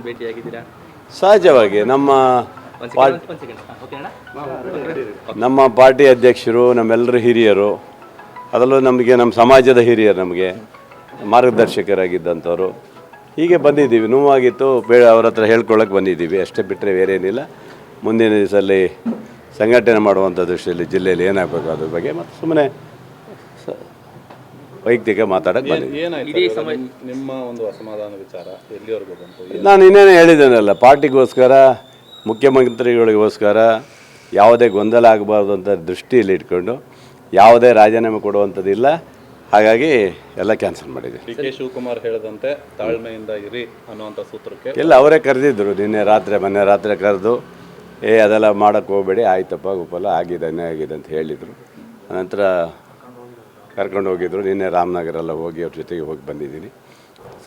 ಭೇಟಿಯಾಗಿದ್ದೀರಾ? ಸಹಜವಾಗಿ ನಮ್ಮ ಪಾರ್ಟಿ ಅಧ್ಯಕ್ಷರು, ನಮ್ಮೆಲ್ಲರ ಹಿರಿಯರು, ಅದರಲ್ಲೂ ನಮ್ಮ ಸಮಾಜದ ಹಿರಿಯರು, ನಮಗೆ ಮಾರ್ಗದರ್ಶಕರಾಗಿದ್ದಂಥವ್ರು. ಹೀಗೆ ಬಂದಿದ್ದೀವಿ, ನೋವಾಗಿತ್ತು, ಅವ್ರ ಹತ್ರ ಹೇಳ್ಕೊಳ್ಳೋಕೆ ಬಂದಿದ್ದೀವಿ ಅಷ್ಟೇ, ಬಿಟ್ಟರೆ ಬೇರೇನಿಲ್ಲ. ಮುಂದಿನ ದಿವಸದಲ್ಲಿ ಸಂಘಟನೆ ಮಾಡುವಂಥ ದೃಷ್ಟಿಯಲ್ಲಿ ಜಿಲ್ಲೆಯಲ್ಲಿ ಏನಾಗಬೇಕು ಅದ್ರ ಬಗ್ಗೆ ಮತ್ತು ಸುಮ್ಮನೆ ವೈಯಕ್ತಿಕ ಮಾತಾಡೋಕ್ಕೆ ಬಂದಿದ್ದೀವಿ. ನಿಮ್ಮ ಒಂದು ಅಸಮಾಧಾನ ವಿಚಾರ ಎಲ್ಲಿವರೆಗೂ ಬಂತು? ನಾನು ಇನ್ನೇನು ಹೇಳಿದ್ದೇನಲ್ಲ, ಪಾರ್ಟಿಗೋಸ್ಕರ, ಮುಖ್ಯಮಂತ್ರಿಗಳಿಗೋಸ್ಕರ ಯಾವುದೇ ಗೊಂದಲ ಆಗಬಾರ್ದು ಅಂತ ದೃಷ್ಟಿಯಲ್ಲಿ ಇಟ್ಕೊಂಡು ಯಾವುದೇ ರಾಜೀನಾಮೆ ಕೊಡುವಂಥದ್ದಿಲ್ಲ. ಹಾಗಾಗಿ ಎಲ್ಲ ಕ್ಯಾನ್ಸಲ್ ಮಾಡಿದೆ. ಡಿ ಕೆ ಶಿವಕುಮಾರ್ ಹೇಳಿದಂತೆ ತಾಳ್ಮೆಯಿಂದ ಇರಿ ಅನ್ನುವಂಥ ಸೂತ್ರಕ್ಕೆ ಇಲ್ಲ, ಅವರೇ ಕರೆದಿದ್ದರು ಮೊನ್ನೆ ರಾತ್ರಿ ಕರೆದು, ಅದೆಲ್ಲ ಮಾಡೋಕ್ಕೆ ಹೋಗಬೇಡಿ, ಆಯ್ತಪ್ಪ ಗೋಪಾಲ, ಆಗಿದೆ ಅಂತ ಹೇಳಿದರು. ಅನಂತರ ಕರ್ಕೊಂಡು ಹೋಗಿದ್ದರು. ನಿನ್ನೆ ರಾಮನಗರೆಲ್ಲ ಹೋಗಿ ಅವ್ರ ಜೊತೆಗೆ ಹೋಗಿ ಬಂದಿದ್ದೀನಿ.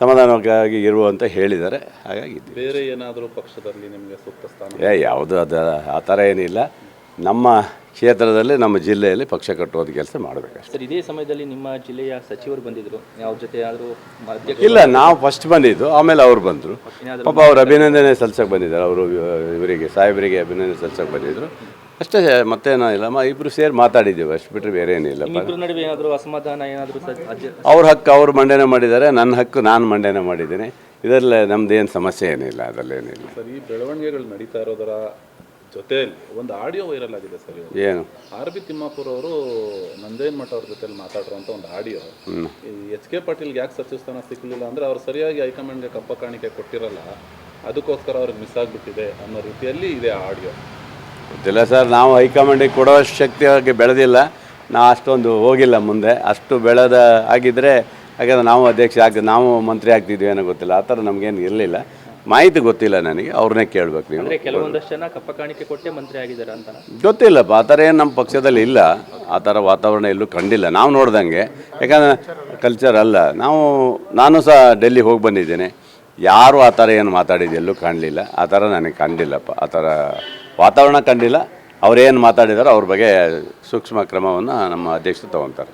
ಸಮಾಧಾನವಾಗಿ ಇರುವಂತ ಹೇಳಿದ್ದಾರೆ. ಹಾಗಾಗಿ ಬೇರೆ ಏನಾದರೂ ಪಕ್ಷದಲ್ಲಿ ನಿಮಗೆ ಸೂಕ್ತ ಸ್ಥಾನ ಯಾವುದು ಆ ಥರ ಏನಿಲ್ಲ. ನಮ್ಮ ಕ್ಷೇತ್ರದಲ್ಲಿ, ನಮ್ಮ ಜಿಲ್ಲೆಯಲ್ಲಿ ಪಕ್ಷ ಕಟ್ಟುವಂಥ ಕೆಲಸ ಮಾಡಬೇಕಷ್ಟೆ. ಸರ್, ಇದೇ ಸಮಯದಲ್ಲಿ ನಿಮ್ಮ ಜಿಲ್ಲೆಯ ಸಚಿವರು ಬಂದಿದ್ದರು, ಅವ್ರ ಜೊತೆ ಯಾರು? ಇಲ್ಲ, ನಾವು ಫಸ್ಟ್ ಬಂದಿದ್ದು, ಆಮೇಲೆ ಅವ್ರು ಬಂದರು. ಪಾಪ ಅವ್ರು ಅಭಿನಂದನೆ ಸಲ್ಸಕ್ಕೆ ಬಂದಿದ್ದಾರೆ. ಅವರು ಇವರಿಗೆ ಸಾಹೇಬರಿಗೆ ಅಭಿನಂದನೆ ಸಲ್ಸಕ್ಕೆ ಬಂದಿದ್ದರು ಅಷ್ಟೇ, ಮತ್ತೇನೋ ಇಲ್ಲ. ಇಬ್ಬರು ಸೇರಿ ಮಾತಾಡಿದ್ದೀವಿ ಅಷ್ಟು ಬಿಟ್ಟರೆ ಬೇರೆ ಏನಿಲ್ಲ. ನಡುವೆ ಏನಾದರೂ ಅಸಮಾಧಾನ ಏನಾದರೂ? ಅವ್ರ ಹಕ್ಕು ಅವ್ರು ಮಂಡನೆ ಮಾಡಿದ್ದಾರೆ, ನನ್ನ ಹಕ್ಕು ನಾನು ಮಂಡನೆ ಮಾಡಿದ್ದೀನಿ. ಇದರಲ್ಲಿ ನಮ್ದೇನು ಸಮಸ್ಯೆ ಏನಿಲ್ಲ, ಅದರಲ್ಲೇನಿಲ್ಲ. ಸರ್, ಈ ಬೆಳವಣಿಗೆಗಳು ನಡೀತಾ ಇರೋದರ ಜೊತೆಯಲ್ಲಿ ಒಂದು ಆಡಿಯೋ ವೈರಲ್ ಆಗಿದೆ ಸರ್. ಏನು? ಆರ್ ಬಿ ತಿಮ್ಮಾಪುರ ಅವರು ನಂದೇನ್ ಮಠ ಅವ್ರ ಜೊತೆಲಿ ಮಾತಾಡಿರುವಂಥ ಒಂದು ಆಡಿಯೋ. ಎಚ್ ಕೆ ಪಾಟೀಲ್ಗೆ ಯಾಕೆ ಸಚಿವ ಸ್ಥಾನ ಸಿಕ್ಕಲಿಲ್ಲ ಅಂದರೆ ಅವ್ರು ಸರಿಯಾಗಿ ಹೈಕಮಾಂಡ್ಗೆ ಕಪ್ಪ ಕಾಣಿಕೆ ಕೊಟ್ಟಿರಲ್ಲ, ಅದಕ್ಕೋಸ್ಕರ ಅವ್ರಿಗೆ ಮಿಸ್ ಆಗಿಬಿಟ್ಟಿದೆ ಅನ್ನೋ ರೀತಿಯಲ್ಲಿ ಇದೆ ಆ ಆಡಿಯೋ. ಗೊತ್ತಿಲ್ಲ ಸರ್, ನಾವು ಹೈಕಮಾಂಡಿಗೆ ಕೊಡೋ ಶಕ್ತಿಯಾಗಿ ಬೆಳೆದಿಲ್ಲ. ನಾವು ಅಷ್ಟೊಂದು ಹೋಗಿಲ್ಲ ಮುಂದೆ. ಅಷ್ಟು ಬೆಳೆದ ಆಗಿದ್ದರೆ, ಹಾಗಾದ್ರೆ ನಾವು ಅಧ್ಯಕ್ಷ ನಾವು ಮಂತ್ರಿ ಆಗ್ತಿದ್ವಿ ಏನೋ ಗೊತ್ತಿಲ್ಲ. ಆ ಥರ ನಮಗೇನು ಇರಲಿಲ್ಲ, ಮಾಹಿತಿ ಗೊತ್ತಿಲ್ಲ ನನಗೆ. ಅವ್ರನ್ನೇ ಕೇಳಬೇಕು ನೀವು. ಕೆಲವೊಂದಷ್ಟು ಜನ ಕಪ್ಪ ಕಾಣಿಕೆ ಕೊಟ್ಟೆ ಮಂತ್ರಿ ಆಗಿದ್ದಾರೆ ಅಂತ ಗೊತ್ತಿಲ್ಲಪ್ಪ. ಆ ಥರ ಏನು ನಮ್ಮ ಪಕ್ಷದಲ್ಲಿ ಇಲ್ಲ. ಆ ಥರ ವಾತಾವರಣ ಎಲ್ಲೂ ಕಂಡಿಲ್ಲ ನಾವು ನೋಡ್ದಂಗೆ. ಯಾಕಂದರೆ ಕಲ್ಚರ್ ಅಲ್ಲ. ನಾನು ಸಹ ಡೆಲ್ಲಿ ಹೋಗಿ ಬಂದಿದ್ದೇನೆ. ಯಾರೂ ಆ ಥರ ಏನು ಮಾತಾಡಿದ್ದು ಎಲ್ಲೂ ಕಾಣಲಿಲ್ಲ. ಆ ಥರ ನನಗೆ ಕಂಡಿಲ್ಲಪ್ಪ. ಆ ಥರ ವಾತಾವರಣ ಕಂಡಿಲ್ಲ. ಅವ್ರೇನು ಮಾತಾಡಿದಾರೋ ಅವ್ರ ಬಗ್ಗೆ ಸೂಕ್ಷ್ಮ ಕ್ರಮವನ್ನು ನಮ್ಮ ಅಧ್ಯಕ್ಷರು ತಗೊತಾರೆ.